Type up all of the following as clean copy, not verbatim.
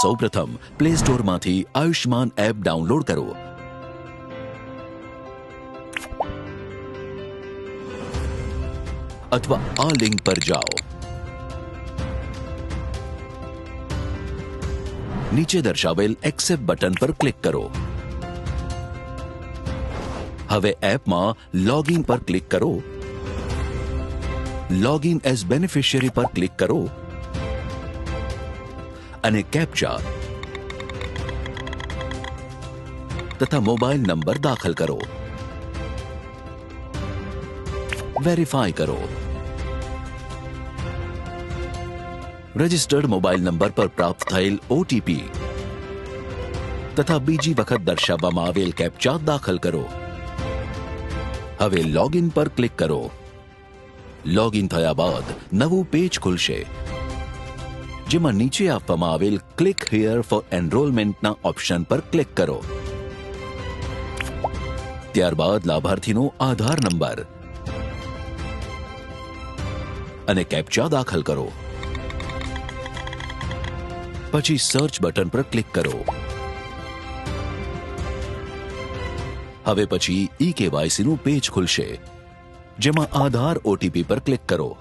સૌપ્રથમ play સ્ટોરમાંથી Ayushman app download કરો। અથવા આ લિંક પર જાઓ। નીચે દર્શાવેલ એક્સેપ્ટ બટન પર ક્લિક કરો। હવે એપમાં લોગિન પર ક્લિક કરો। લોગિન એઝ બેનિફિશિયરી પર ક્લિક કરો અને કેપ્ચા તથા મોબાઈલ નંબર દાખલ કરો। વેરીફાઈ કરો। રજિસ્ટર્ડ મોબાઈલ નંબર પર પ્રાપ્ત થયેલ ઓટીપી તથા બીજી વખત દર્શાવવામાં આવેલ કેપ્ચા દાખલ કરો। હવે લોગિન પર ક્લિક કરો। લોગિન થયા બાદ નવું પેજ ખુલશે જેમાં નીચે આપવામાં આવેલ ક્લિક હિયર ફોર એનરોલમેન્ટના ઓપ્શન પર ક્લિક કરો। ત્યારબાદ લાભાર્થીનો આધાર નંબર અને કેપ્ચા દાખલ કરો। પછી સર્ચ બટન પર ક્લિક કરો। હવે પછી ઈ-કેવાયસી નું પેજ ખુલશે જેમાં આધાર ઓટીપી પર ક્લિક કરો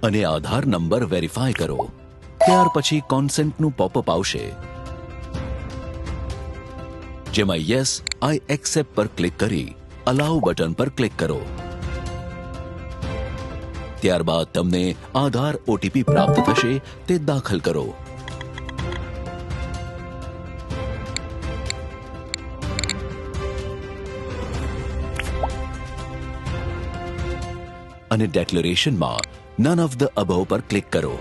અને આધાર નંબર વેરીફાઈ કરો। ત્યાર પછી કોન્સેન્ટનું પોપઅપ આવશે જેમાં યસ આઈ એક્સેપ્ટ પર ક્લિક કરી અલાઉ બટન પર ક્લિક કરો। ત્યારબાદ તમને આધાર ઓટીપી પ્રાપ્ત થશે તે દાખલ કરો। અને ડેક્લેરેશનમાં નન ઓફ ધ અબવ પર ક્લિક કરો।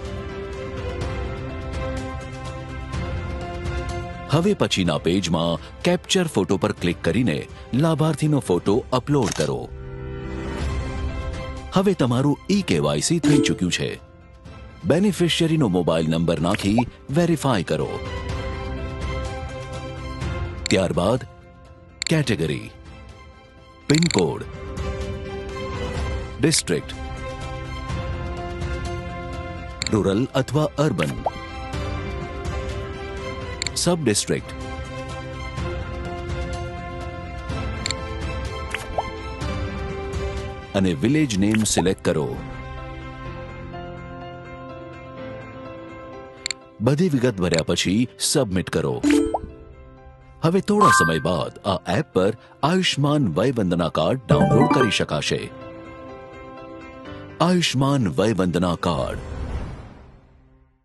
હવે પછીના પેજમાં કેપ્ચર ફોટો પર ક્લિક કરીને લાભાર્થીનો ફોટો અપલોડ કરો। હવે તમારું ઈ-કેવાયસી થઈ ચૂક્યું છે। બેનિફિશિયરીનો મોબાઈલ નંબર નાખી વેરીફાઈ કરો। ત્યારબાદ કેટેગરી, પિનકોડ, ડિસ્ટ્રિક્ટ, રૂરલ અથવા અર્બન, સબ ડિસ્ટ્રિક્ટ, અને વિલેજ નેમ સિલેક્ટ કરો। બધી વિગત ભર્યા પછી સબમિટ કરો। હવે થોડા સમય બાદ આ એપ પર આયુષ્માન વય વંદના કાર્ડ ડાઉનલોડ કરી શકાશે। આયુષ્માન વય વંદના કાર્ડ